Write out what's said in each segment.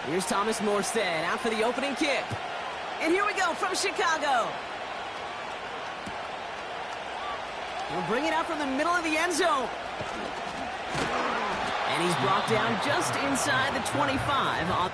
Here's Thomas Morstead out for the opening kick. And here we go from Chicago. He'll bring it out from the middle of the end zone. And he's brought down just inside the 25 on...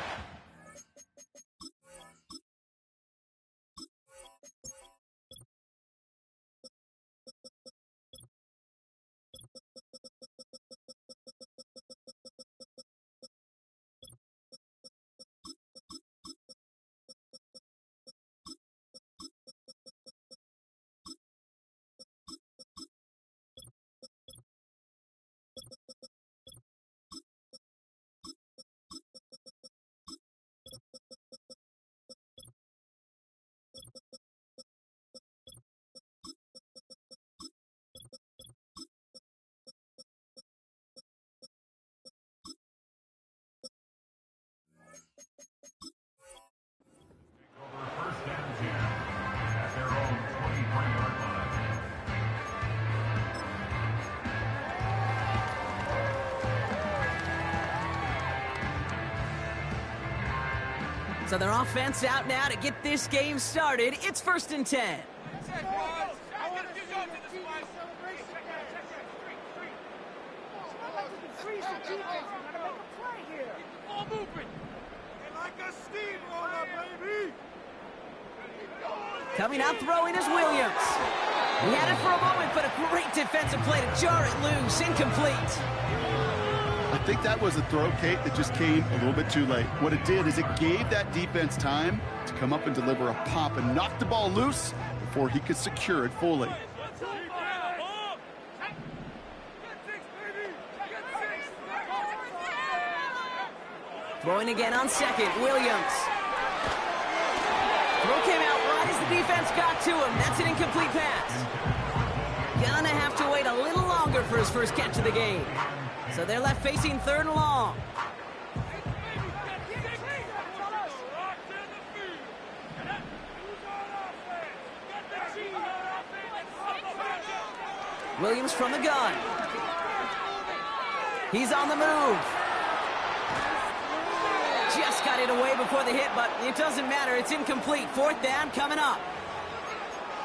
So their offense out now to get this game started. It's 1st and 10. Coming out throwing is Williams. He had it for a moment, but a great defensive play to jar it loose. Incomplete. I think that was a throw, Kate, that just came a little bit too late. What it did is it gave that defense time to come up and deliver a pop and knock the ball loose before he could secure it fully. Throwing again on second, Williams. Throw came out right as the defense got to him. That's an incomplete pass. Gonna have to wait a little longer for his first catch of the game. So they're left facing 3rd and long. Williams from the gun. He's on the move. Just got it away before the hit, but it doesn't matter. It's incomplete. 4th down coming up.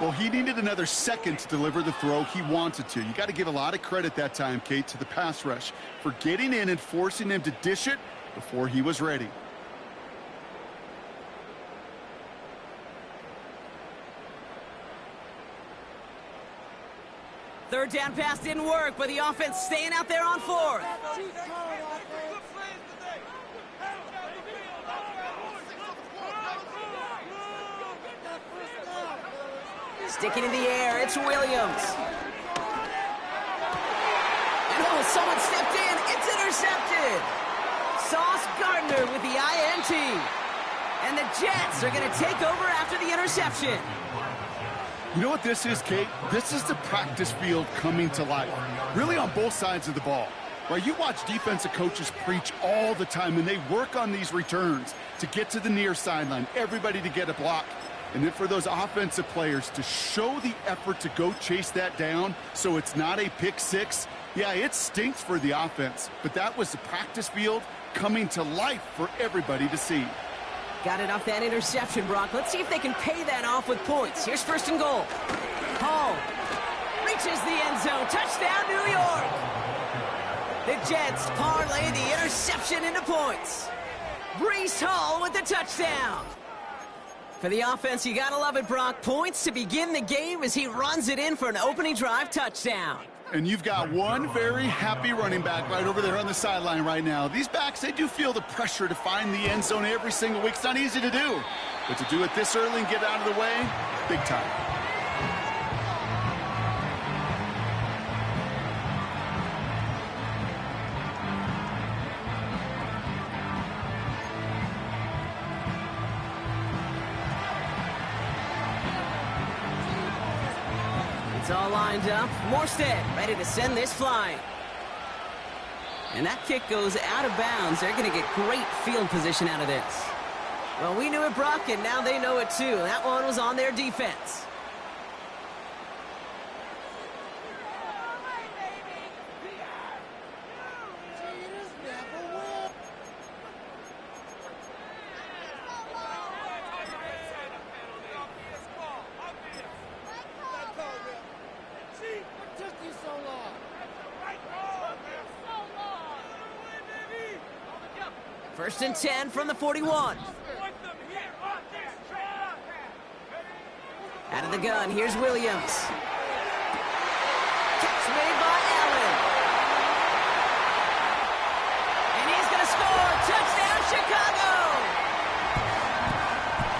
Well, he needed another second to deliver the throw he wanted to. You got to give a lot of credit that time, Kate, to the pass rush for getting in and forcing him to dish it before he was ready. Third down pass didn't work, but the offense staying out there on 4th. Sticking in the air, it's Williams. And oh, someone stepped in. It's intercepted. Sauce Gardner with the INT. And the Jets are going to take over after the interception. You know what this is, Kate? This is the practice field coming to life. Really on both sides of the ball. Right, you watch defensive coaches preach all the time, and they work on these returns to get to the near sideline, everybody to get a block. And then for those offensive players to show the effort to go chase that down so it's not a pick six, yeah, it stinks for the offense. But that was the practice field coming to life for everybody to see. Got it off that interception, Brock. Let's see if they can pay that off with points. Here's 1st and goal. Hall reaches the end zone. Touchdown, New York. The Jets parlay the interception into points. Breece Hall with the touchdown. For the offense, you gotta love it, Brock. Points to begin the game as he runs it in for an opening drive touchdown. And you've got one very happy running back right over there on the sideline right now. These backs, they do feel the pressure to find the end zone every single week. It's not easy to do. But to do it this early and get out of the way, big time. It's all lined up. Morstead ready to send this flying. And that kick goes out of bounds. They're going to get great field position out of this. Well, we knew it, Brock, and now they know it too. That one was on their defense. First and 10 from the 41. Out of the gun, here's Williams. Catch made by Allen. And he's going to score. Touchdown, Chicago!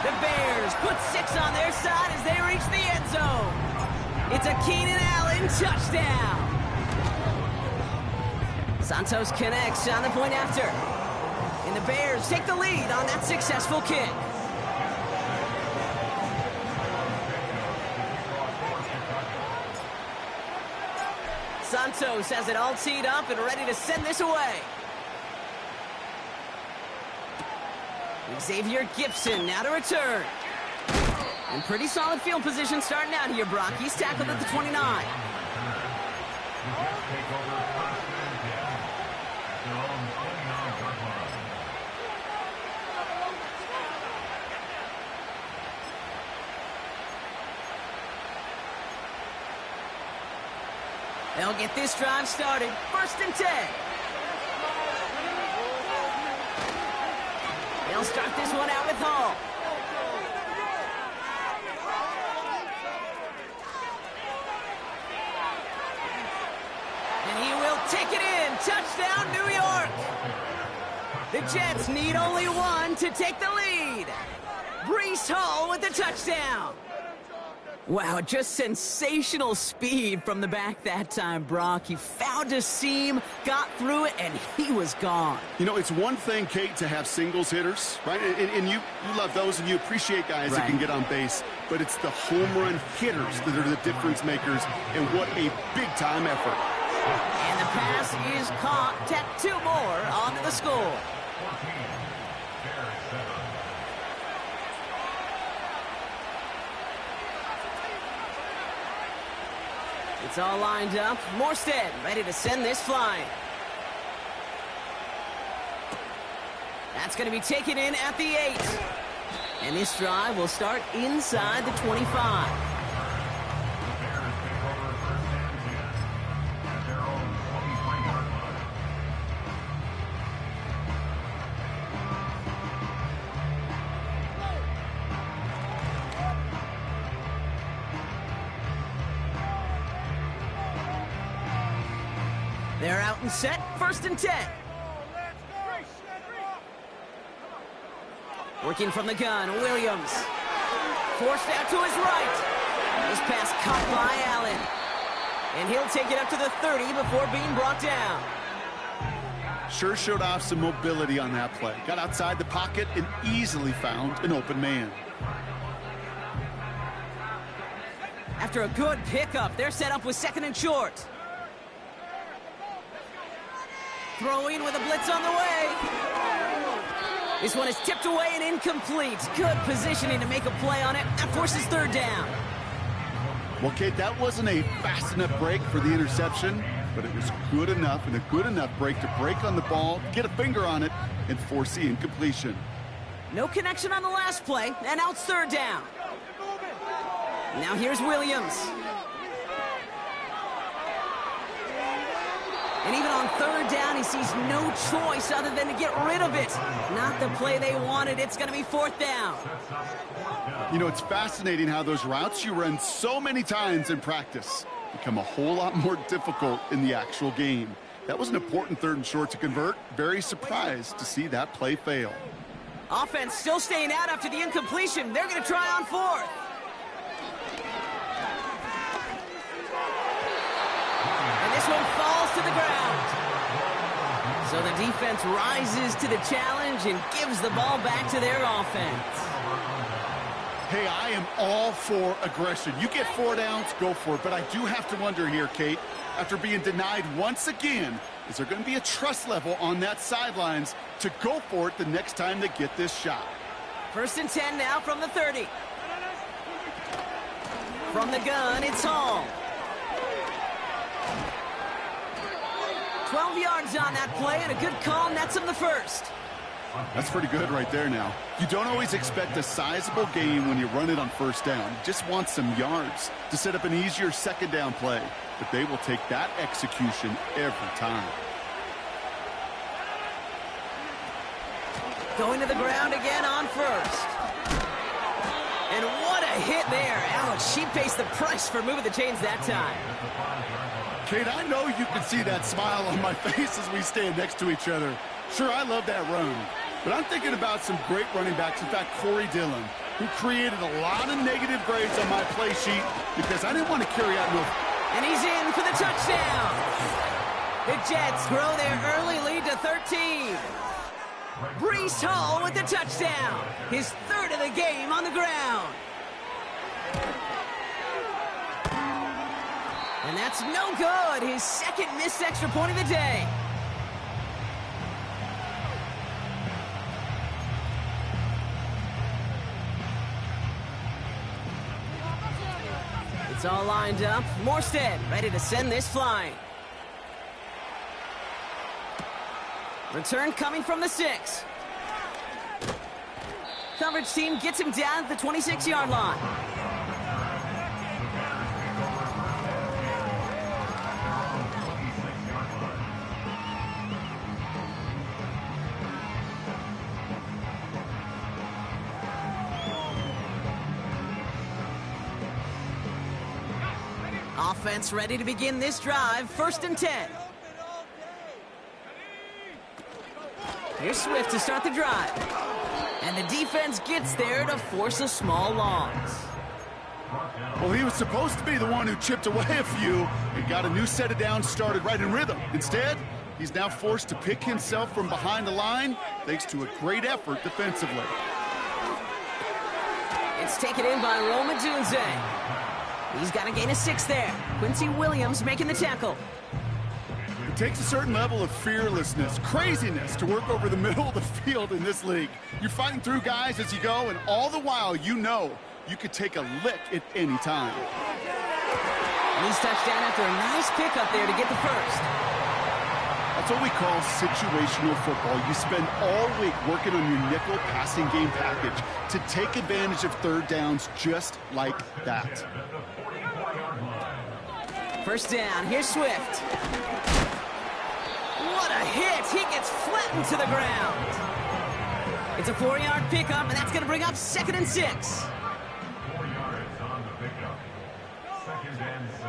The Bears put 6 on their side as they reach the end zone. It's a Keenan Allen touchdown. Santos connects on the point after. And the Bears take the lead on that successful kick. Santos has it all teed up and ready to send this away. Xavier Gibson now to return. And pretty solid field position starting out here, Brock. He's tackled at the 29. They'll get this drive started. First and 10. They'll start this one out with Hall. And he will take it in. Touchdown, New York. The Jets need only one to take the lead. Breece Hall with the touchdown. Wow, just sensational speed from the back that time, Brock. He found a seam, got through it, and he was gone. You know, it's one thing, Kate, to have singles hitters, right? And you love those, and you appreciate guys that can get on base. But it's the home run hitters that are the difference makers, and what a big-time effort. And the pass is caught. Tack 2 more onto the score. It's all lined up. Morstead ready to send this flying. That's going to be taken in at the 8. And this drive will start inside the 25. They're out and set, first and 10. Working from the gun, Williams. Forced out to his right. This pass caught by Allen. And he'll take it up to the 30 before being brought down. Sure showed off some mobility on that play. Got outside the pocket and easily found an open man. After a good pickup, they're set up with second and short. Throwing with a blitz on the way. This one is tipped away and incomplete. Good positioning to make a play on it. That forces third down. Well, Kate, that wasn't a fast enough break for the interception, but it was good enough and a good enough break to break on the ball, get a finger on it, and force the incompletion. No connection on the last play, and now it's third down. Now here's Williams. And even on third down, he sees no choice other than to get rid of it. Not the play they wanted. It's going to be fourth down. You know, it's fascinating how those routes you run so many times in practice become a whole lot more difficult in the actual game. That was an important third and short to convert. Very surprised to see that play fail. Offense still staying out after the incompletion. They're going to try on fourth. This one falls to the ground. So the defense rises to the challenge and gives the ball back to their offense. Hey, I am all for aggression. You get 4 downs, go for it. But I do have to wonder here, Kate, after being denied once again, is there going to be a trust level on that sidelines to go for it the next time they get this shot? First and 10 now from the 30. From the gun, it's Hall. 12 yards on that play, and a good call nets him the first. That's pretty good right there now. You don't always expect a sizable gain when you run it on first down. You just want some yards to set up an easier second down play. But they will take that execution every time. Going to the ground again on first. And what a hit there. Ouch, she pays the price for moving the chains that time. Kate, I know you can see that smile on my face as we stand next to each other. Sure, I love that run. But I'm thinking about some great running backs. In fact, Corey Dillon, who created a lot of negative grades on my play sheet because I didn't want to carry out no... And he's in for the touchdown. The Jets grow their early lead to 13. Breece Hall with the touchdown. His third of the game on the ground. And that's no good. His second missed extra point of the day. It's all lined up. Morstead ready to send this flying. Return coming from the 6. Coverage team gets him down at the 26-yard line. Offense ready to begin this drive. 1st and 10. Here's Swift to start the drive. And the defense gets there to force a small loss. Well, he was supposed to be the one who chipped away a few and got a new set of downs started right in rhythm. Instead, he's now forced to pick himself from behind the line thanks to a great effort defensively. It's taken in by Rome Odunze. He's got a gain of 6 there. Quincy Williams making the tackle. It takes a certain level of fearlessness, craziness to work over the middle of the field in this league. You're fighting through guys as you go, and all the while you know you could take a lick at any time. And he's touchdown after a nice pickup there to get the first. That's what we call situational football. You spend all week working on your nickel passing game package to take advantage of third downs just like that. 1st down, here's Swift. What a hit! He gets flattened to the ground. It's a 4-yard pickup, and that's going to bring up 2nd and 6. 4 yards on the pickup. 2nd and 6.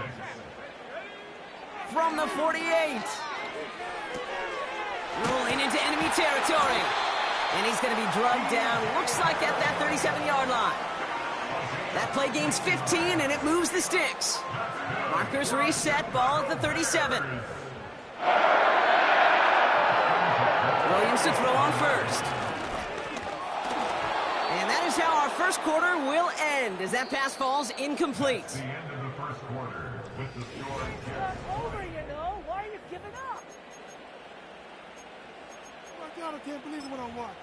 From the 48. Rolling into enemy territory. And he's going to be drugged down, looks like at that 37-yard line. That play gains 15, and it moves the sticks. Markers reset, ball at the 37. Williams to throw on first. And that is how our first quarter will end as that pass falls incomplete. The end of the first quarter with the score. Over, you know. Why are you giving up? Oh my God, I can't believe what I'm watching.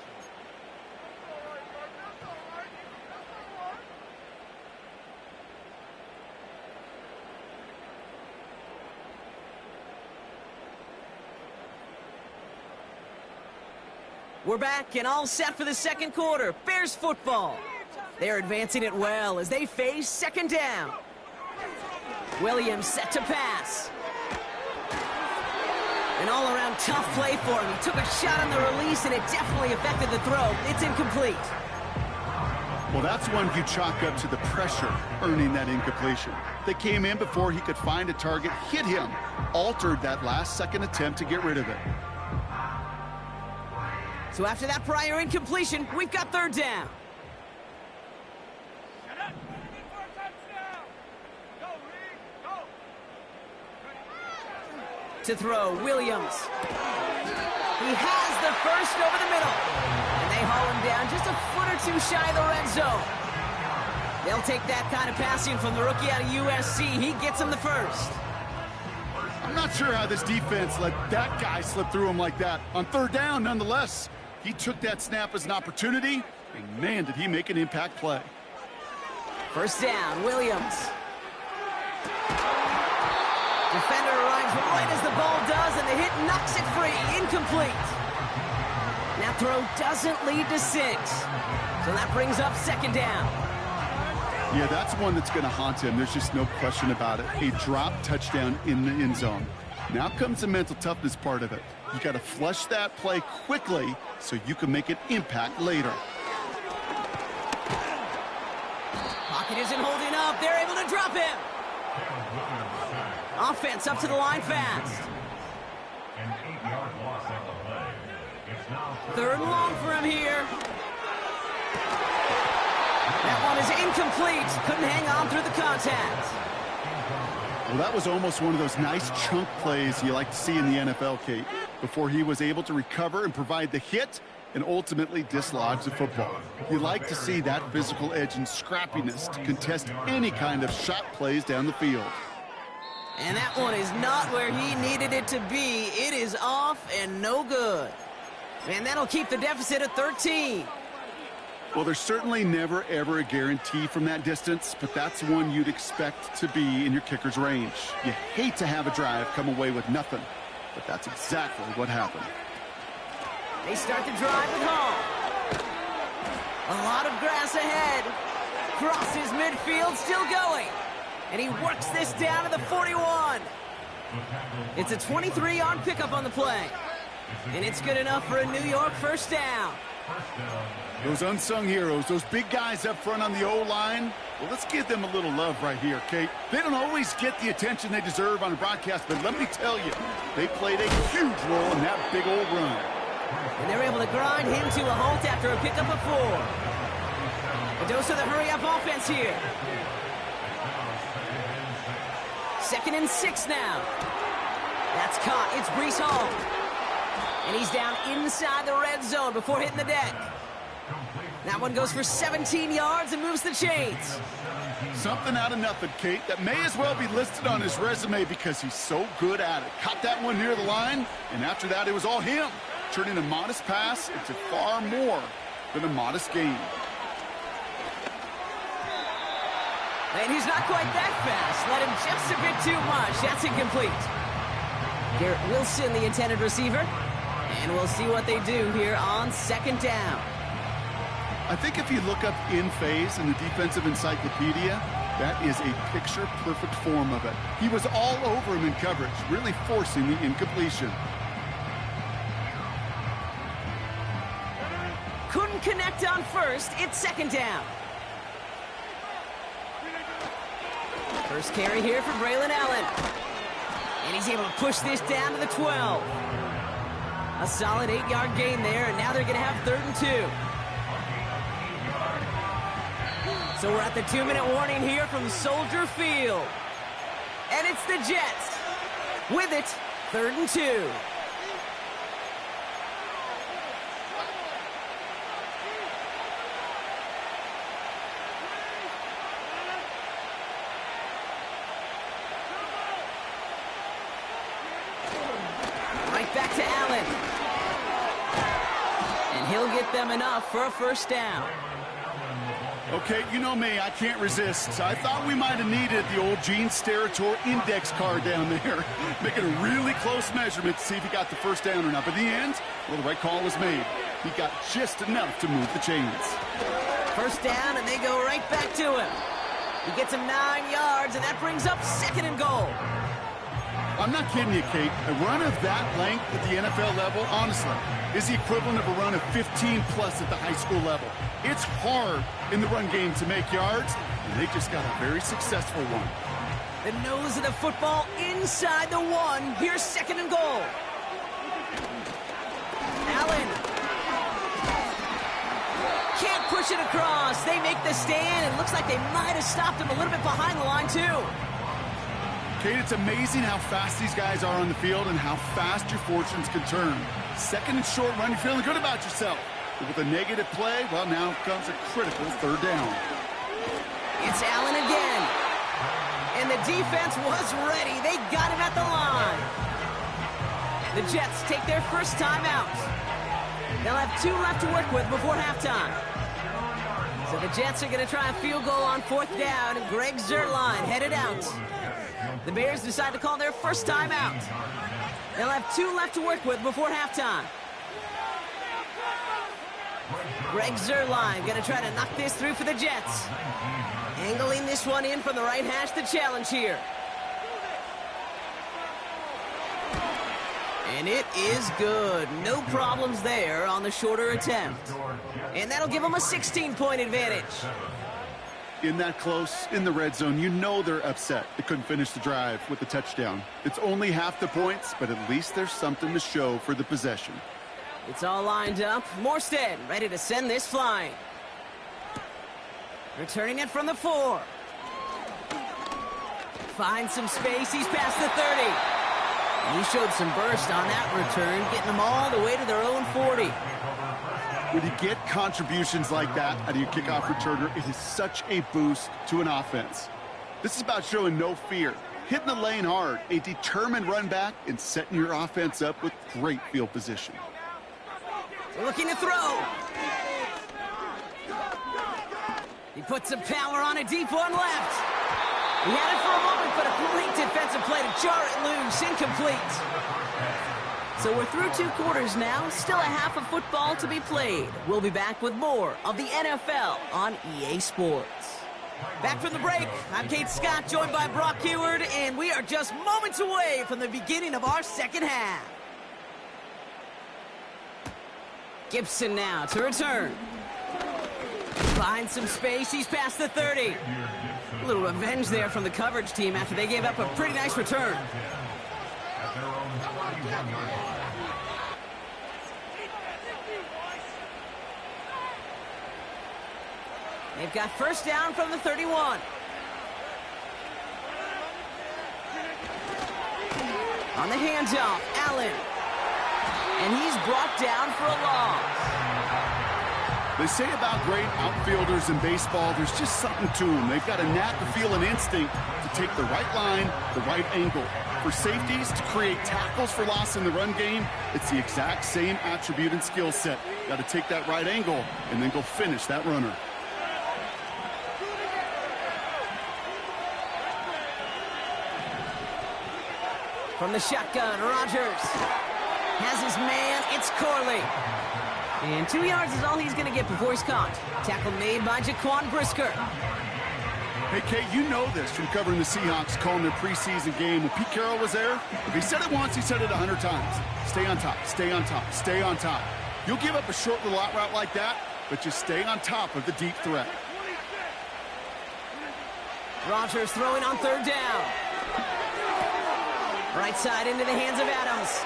We're back and all set for the second quarter. Bears football. They're advancing it well as they face 2nd down. Williams set to pass. An all-around tough play for him. He took a shot on the release and it definitely affected the throw. It's incomplete. Well, that's one you chalk up to the pressure earning that incompletion. They came in before he could find a target, hit him, altered that last-second attempt to get rid of it. So after that prior incompletion, we've got 3rd down. To throw, Williams. He has the first over the middle. And they haul him down just a foot or 2 shy of the red zone. They'll take that kind of passing from the rookie out of USC. He gets him the first. I'm not sure how this defense let that guy slip through him like that. On 3rd down, nonetheless, he took that snap as an opportunity, and man, did he make an impact play. 1st down, Williams. Defender arrives right as the ball does, and the hit knocks it free. Incomplete. That throw doesn't lead to 6. So that brings up 2nd down. Yeah, that's one that's going to haunt him. There's just no question about it. A drop touchdown in the end zone. Now comes the mental toughness part of it. You got to flush that play quickly so you can make an impact later. Pocket isn't holding up. They're able to drop him. Offense up to the line fast. An 8-yard loss on the play. It's now 3rd and long for him here. That one is incomplete. Couldn't hang on through the contact. Well, that was almost one of those nice chunk plays you like to see in the NFL, Kate, before he was able to recover and provide the hit and ultimately dislodge the football. You like to see that physical edge and scrappiness to contest any kind of shot plays down the field. And that one is not where he needed it to be. It is off and no good. And that'll keep the deficit at 13. Well, there's certainly never, ever a guarantee from that distance, but that's one you'd expect to be in your kicker's range. You hate to have a drive come away with nothing, but that's exactly what happened. They start the drive with Hall. A lot of grass ahead. Crosses midfield, still going. And he works this down to the 41. It's a 23-yard pickup on the play. And it's good enough for a New York first down. Those unsung heroes, those big guys up front on the O-line, well, let's give them a little love right here, Kate. They don't always get the attention they deserve on a broadcast, but let me tell you, they played a huge role in that big old run. And they're able to grind him to a halt after a pickup of 4. A dose of the hurry-up offense here. 2nd and 6 now. That's caught. It's Breece Hall. And he's down inside the red zone before hitting the deck. That one goes for 17 yards and moves the chains. Something out of nothing, Kate, that may as well be listed on his resume because he's so good at it. Caught that one near the line, and after that, it was all him, turning a modest pass into far more than a modest gain. And he's not quite that fast. Let him just a bit too much. That's incomplete. Garrett Wilson, the intended receiver. And we'll see what they do here on 2nd down. I think if you look up in phase in the defensive encyclopedia, that is a picture-perfect form of it. He was all over him in coverage, really forcing the incompletion. Couldn't connect on first. It's 2nd down. First carry here for Braylon Allen. And he's able to push this down to the 12. A solid 8-yard gain there, and now they're going to have 3rd and 2. So we're at the 2-minute warning here from Soldier Field. And it's the Jets. With it, 3rd and 2. Right back to Allen. And he'll get them enough for a first down. Okay, you know me, I can't resist. I thought we might have needed the old Gene Steratore index card down there. Making a really close measurement to see if he got the first down or not. But in the end, well, the right call was made. He got just enough to move the chains. First down, and they go right back to him. He gets him 9 yards, and that brings up 2nd and goal. I'm not kidding you, Kate. A run of that length at the NFL level, honestly, is the equivalent of a run of 15-plus at the high school level. It's hard in the run game to make yards, and they just got a very successful one. The nose of the football inside the 1. Here's 2nd and goal. Allen. Can't push it across. They make the stand, and looks like they might have stopped him a little bit behind the line, too. Kate, it's amazing how fast these guys are on the field and how fast your fortunes can turn. 2nd and short run, you're feeling good about yourself. But with a negative play, well, now comes a critical 3rd down. It's Allen again. And the defense was ready. They got him at the line. The Jets take their first time out. They'll have 2 left to work with before halftime. So the Jets are going to try a field goal on 4th down, and Greg Zuerlein headed out. The Bears decide to call their first time out. They'll have 2 left to work with before halftime. Greg Zuerlein going to try to knock this through for the Jets. Angling this one in from the right hash, the challenge here. And it is good. No problems there on the shorter attempt. And that'll give them a 16-point advantage. In that close, in the red zone, you know they're upset. They couldn't finish the drive with the touchdown. It's only half the points, but at least there's something to show for the possession. It's all lined up. Morstead ready to send this flying. Returning it from the 4. Finds some space. He's past the 30. And he showed some burst on that return, getting them all the way to their own 40. When you get contributions like that out of your kickoff returner, it is such a boost to an offense. This is about showing no fear, hitting the lane hard, a determined run back, and setting your offense up with great field position. Looking to throw. He puts some power on a deep one left. He had it for a moment, but a great defensive play to jar it loose. Incomplete. So we're through 2 quarters now. Still a half of football to be played. We'll be back with more of the NFL on EA Sports. Back from the break, I'm Kate Scott, joined by Brock Heward, and we are just moments away from the beginning of our second half. Gibson now to return. Finds some space. He's past the 30. A little revenge there from the coverage team after they gave up a pretty nice return. They've got first down from the 31. On the handoff, Allen. And he's brought down for a loss. They say about great outfielders in baseball, there's just something to them. They've got a knack, a feel, an instinct to take the right line, the right angle. For safeties, to create tackles for loss in the run game, it's the exact same attribute and skill set. Got to take that right angle and then go finish that runner. From the shotgun, Rodgers has his man. It's Corley. And 2 yards is all he's going to get before he's caught. Tackle made by Jaquan Brisker. Hey, Kate, you know this from covering the Seahawks, calling their preseason game. When Pete Carroll was there, if he said it once, he said it 100 times. Stay on top, stay on top, stay on top. You'll give up a short little out route like that, but just stay on top of the deep threat. Rodgers throwing on third down. Right side into the hands of Adams.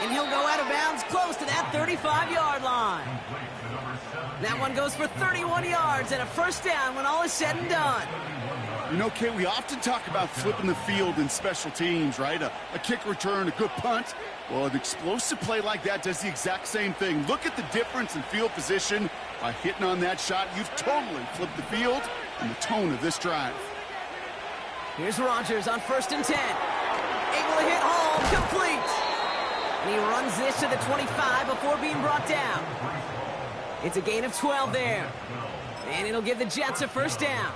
And he'll go out of bounds close to that 35-yard line. That one goes for 31 yards and a first down when all is said and done. You know, Kate, we often talk about flipping the field in special teams, right? A kick return, a good punt. Well, an explosive play like that does the exact same thing. Look at the difference in field position. By hitting on that shot, you've totally flipped the field and the tone of this drive. Here's Rodgers on 1st and 10. Able to hit home, complete. And he runs this to the 25 before being brought down. It's a gain of 12 there. And it'll give the Jets a first down.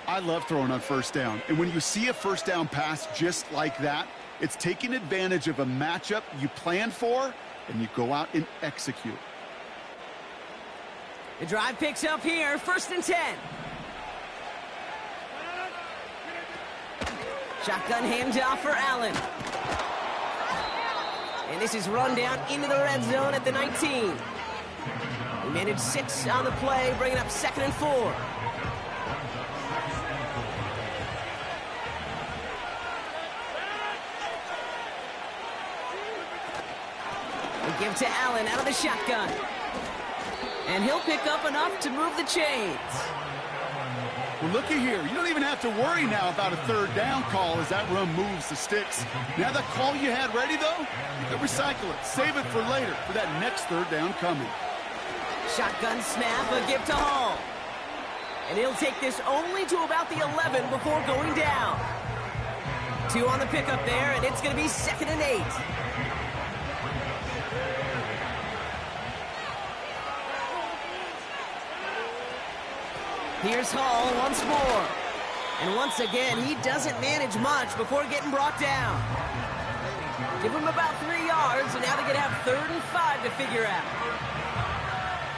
I love throwing on first down. And when you see a first down pass just like that, it's taking advantage of a matchup you planned for, and you go out and execute. The drive picks up here, 1st and 10. Shotgun handoff for Allen. And this is run down into the red zone at the 19. We managed 6 on the play, bringing up 2nd and 4. We give to Allen out of the shotgun. And he'll pick up enough to move the chains. Well, looky here. You don't even have to worry now about a third down call as that run moves the sticks. Now that call you had ready, though, you can recycle it. Save it for later for that next third down coming. Shotgun snap, a give to Hall. And he'll take this only to about the 11 before going down. 2 on the pickup there, and it's going to be 2nd and 8. Here's Hall once more. And once again, he doesn't manage much before getting brought down. Give him about 3 yards, and now they're going to have 3rd and 5 to figure out.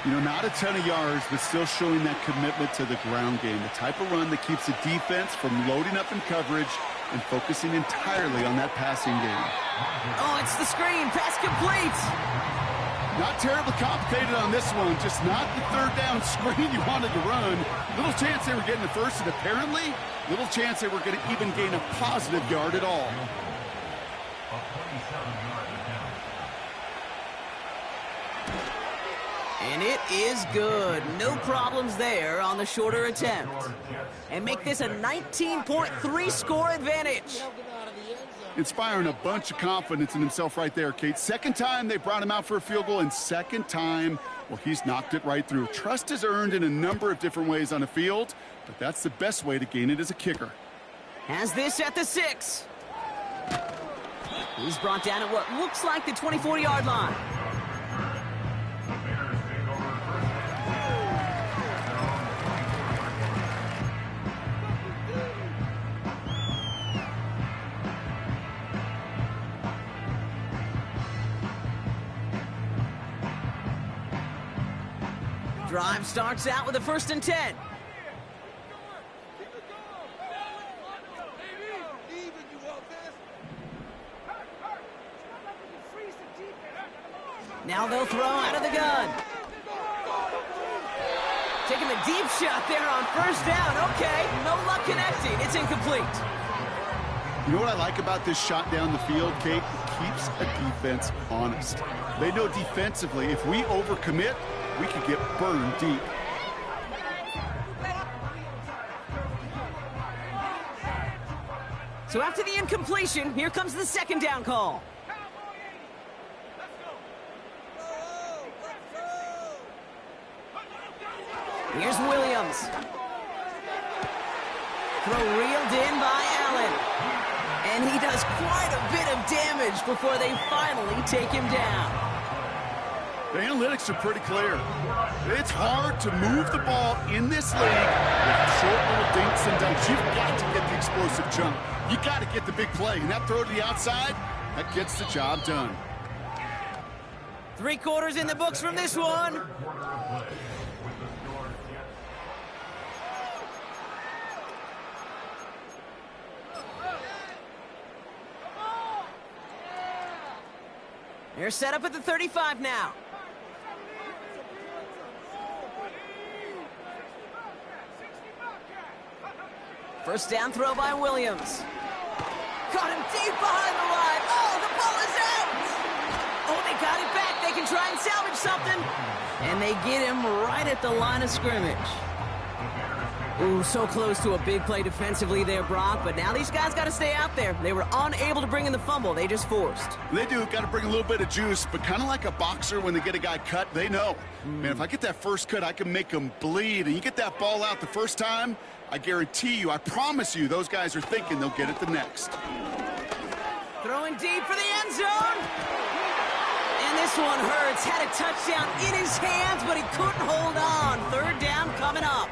You know, not a ton of yards, but still showing that commitment to the ground game. The type of run that keeps the defense from loading up in coverage and focusing entirely on that passing game. Oh, it's the screen. Pass complete. Not terribly complicated on this one, just not the third down screen you wanted to run. Little chance they were getting the first, and apparently, little chance they were going to even gain a positive yard at all. A 27-yard attempt. And it is good. No problems there on the shorter attempt. And make this a 19.3 score advantage. Inspiring a bunch of confidence in himself right there, Kate. Second time they brought him out for a field goal, and second time, well, he's knocked it right through. Trust is earned in a number of different ways on the field, but that's the best way to gain it as a kicker. Has this at the 6. He's brought down at what looks like the 24-yard line. Drive starts out with a 1st and 10. Now they'll throw out of the gun. Taking a deep shot there on 1st down. Okay, no luck connecting. It's incomplete. You know what I like about this shot down the field, Kate? It keeps a defense honest. They know defensively, if we overcommit, we could get burned deep. So after the incompletion, here comes the 2nd down call. Here's Williams. Throw reeled in by Allen. And he does quite a bit of damage before they finally take him down. The analytics are pretty clear. It's hard to move the ball in this league with short little dinks and dunks. You've got to get the explosive jump. You got to get the big play. And that throw to the outside, that gets the job done. 3 quarters in the books from this one. They're set up at the 35 now. First down throw by Williams. Caught him deep behind the line. Oh, the ball is out! Oh, they got it back. They can try and salvage something. And they get him right at the line of scrimmage. Ooh, so close to a big play defensively there, Brock. But now these guys got to stay out there. They were unable to bring in the fumble. They just forced. They do. Got to bring a little bit of juice. But kind of like a boxer when they get a guy cut, they know. Man, if I get that first cut, I can make them bleed. And you get that ball out the first time, I guarantee you, I promise you, those guys are thinking they'll get it the next. Throwing deep for the end zone. And this one hurts. Had a touchdown in his hands, but he couldn't hold on. 3rd down coming up.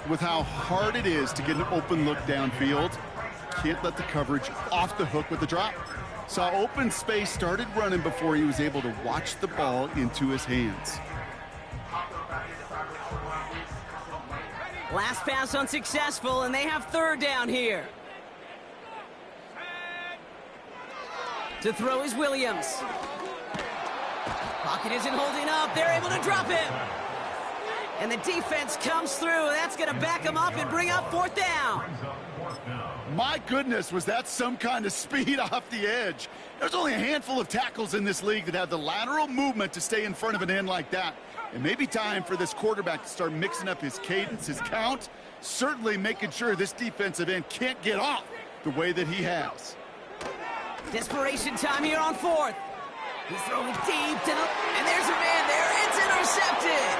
With how hard it is to get an open look downfield, can't let the coverage off the hook with the drop. Saw open space, started running before he was able to watch the ball into his hands. Last pass unsuccessful, and they have 3rd down here. To throw is Williams. Pocket isn't holding up. They're able to drop him. And the defense comes through. That's going to back him up and bring up 4th down. My goodness, was that some kind of speed off the edge. There's only a handful of tackles in this league that have the lateral movement to stay in front of an end like that. It may be time for this quarterback to start mixing up his cadence, his count, certainly making sure this defensive end can't get off the way that he has. Desperation time here on 4th. He's throwing deep to the... And there's a man there. It's intercepted.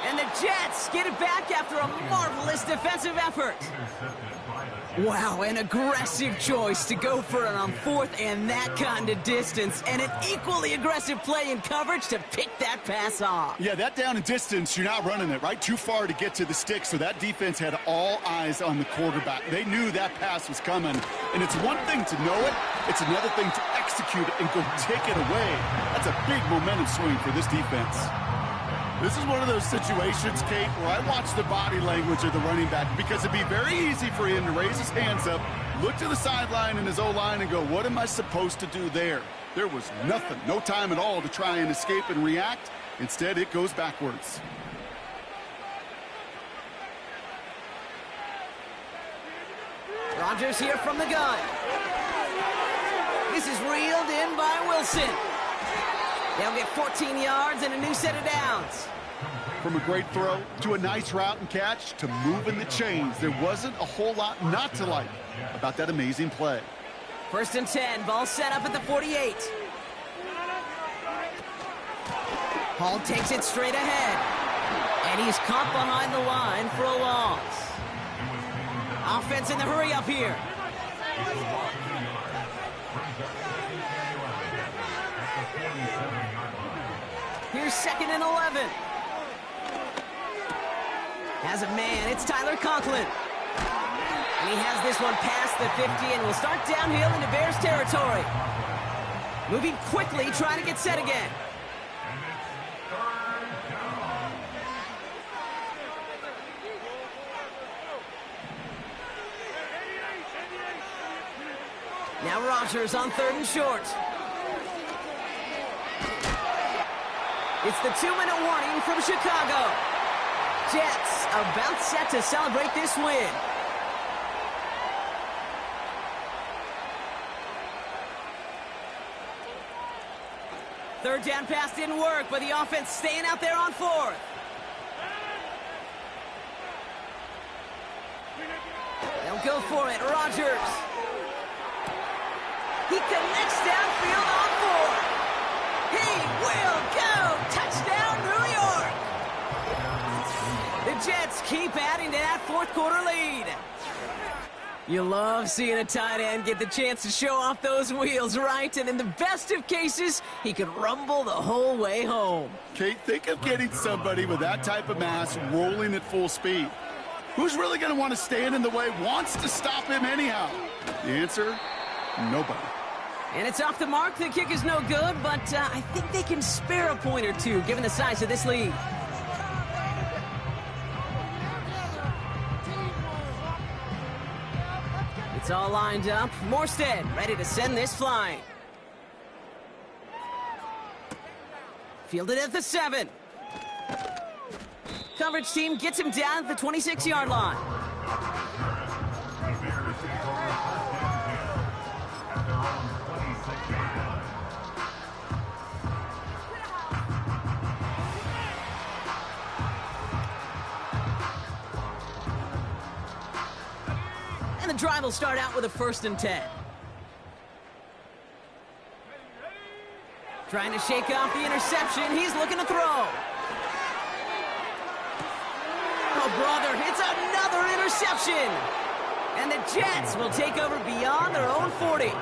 And the Jets get it back after a marvelous defensive effort. Wow, an aggressive choice to go for it on 4th and that kind of distance. And an equally aggressive play in coverage to pick that pass off. Yeah, that down and distance, you're not running it, right? Too far to get to the stick, so that defense had all eyes on the quarterback. They knew that pass was coming. And it's one thing to know it, it's another thing to execute it and go take it away. That's a big momentum swing for this defense. This is one of those situations, Kate, where I watch the body language of the running back because it'd be very easy for him to raise his hands up, look to the sideline in his O-line and go, what am I supposed to do there? There was nothing, no time at all to try and escape and react. Instead, it goes backwards. Rodgers here from the gun. This is reeled in by Wilson. They'll get 14 yards and a new set of downs. From a great throw to a nice route and catch to moving the chains, there wasn't a whole lot not to like about that amazing play. 1st and 10, ball set up at the 48. Hall takes it straight ahead. And he's caught behind the line for a loss. Offense in the hurry up here. Here's 2nd and 11. Has a man, it's Tyler Conklin. And he has this one past the 50 and will start downhill into Bears territory. Moving quickly, trying to get set again. Now Rodgers on 3rd and short. It's the 2-minute warning from Chicago. Jets about set to celebrate this win. Third down pass didn't work, but the offense staying out there on 4th. They'll go for it. Rodgers. He connects downfield on 4. He will go. Touchdown, New York. The Jets keep adding to that 4th quarter lead. You love seeing a tight end get the chance to show off those wheels, right? And in the best of cases, he could rumble the whole way home. Kate, think of getting somebody with that type of mass rolling at full speed. Who's really going to want to stand in the way, wants to stop him anyhow? The answer, nobody. And it's off the mark. The kick is no good, but I think they can spare a point or two, given the size of this lead. It's all lined up. Morstead ready to send this flying. Fielded at the 7. Coverage team gets him down at the 26-yard line. And the drive will start out with a 1st and 10. Trying to shake off the interception. He's looking to throw. Oh, brother, it's another interception. And the Jets will take over beyond their own 40.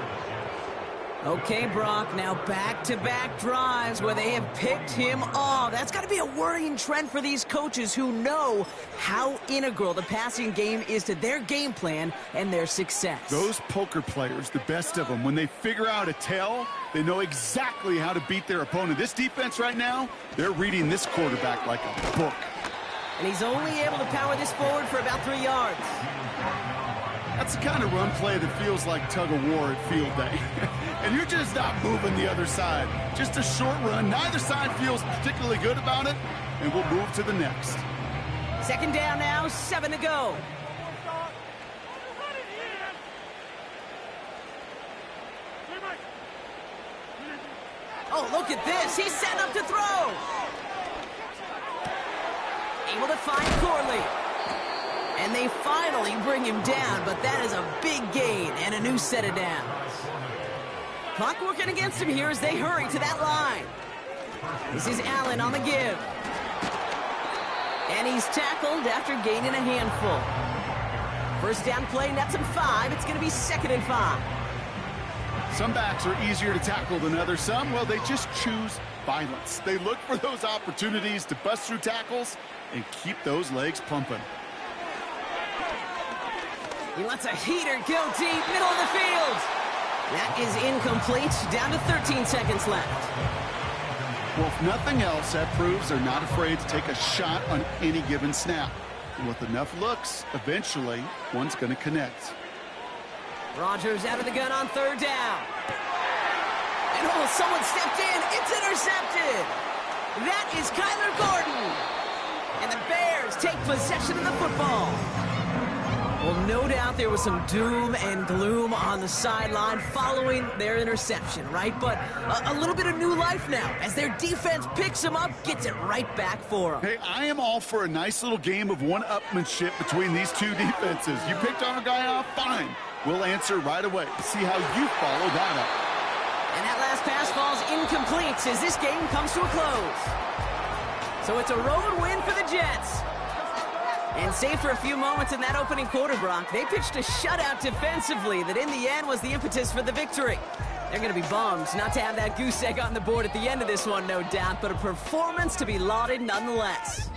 Okay, Brock, now back-to-back drives where they have picked him off. That's got to be a worrying trend for these coaches who know how integral the passing game is to their game plan and their success. Those poker players, the best of them, when they figure out a tell, they know exactly how to beat their opponent. This defense right now, they're reading this quarterback like a book. And he's only able to power this forward for about 3 yards. That's the kind of run play that feels like tug-of-war at field day. And you're just not moving the other side. Just a short run. Neither side feels particularly good about it, and we'll move to the next. 2nd down now, 7 to go. Oh, look at this. He's set up to throw. Able to find Corley. And they finally bring him down, but that is a big gain and a new set of downs. Clock working against him here as they hurry to that line. This is Allen on the give. And he's tackled after gaining a handful. 1st down play, nets him 5. It's going to be 2nd and 5. Some backs are easier to tackle than others. Some, well, they just choose violence. They look for those opportunities to bust through tackles and keep those legs pumping. He lets a heater go deep, middle of the field. That is incomplete, down to 13 seconds left. Well, if nothing else, that proves they're not afraid to take a shot on any given snap. And with enough looks, eventually, one's going to connect. Rodgers out of the gun on third down. And someone stepped in. It's intercepted. That is Kyler Gordon. And the Bears take possession of the football. Well, no doubt there was some doom and gloom on the sideline following their interception, right? But a little bit of new life now as their defense picks them up, gets it right back for them. Hey, I am all for a nice little game of one-upmanship between these two defenses. You picked our guy off, fine. We'll answer right away. See how you follow that up. And that last pass falls incomplete as this game comes to a close. So it's a road win for the Jets. And save for a few moments in that opening quarter, Brock, they pitched a shutout defensively that in the end was the impetus for the victory. They're going to be bummed not to have that goose egg on the board at the end of this one, no doubt, but a performance to be lauded nonetheless.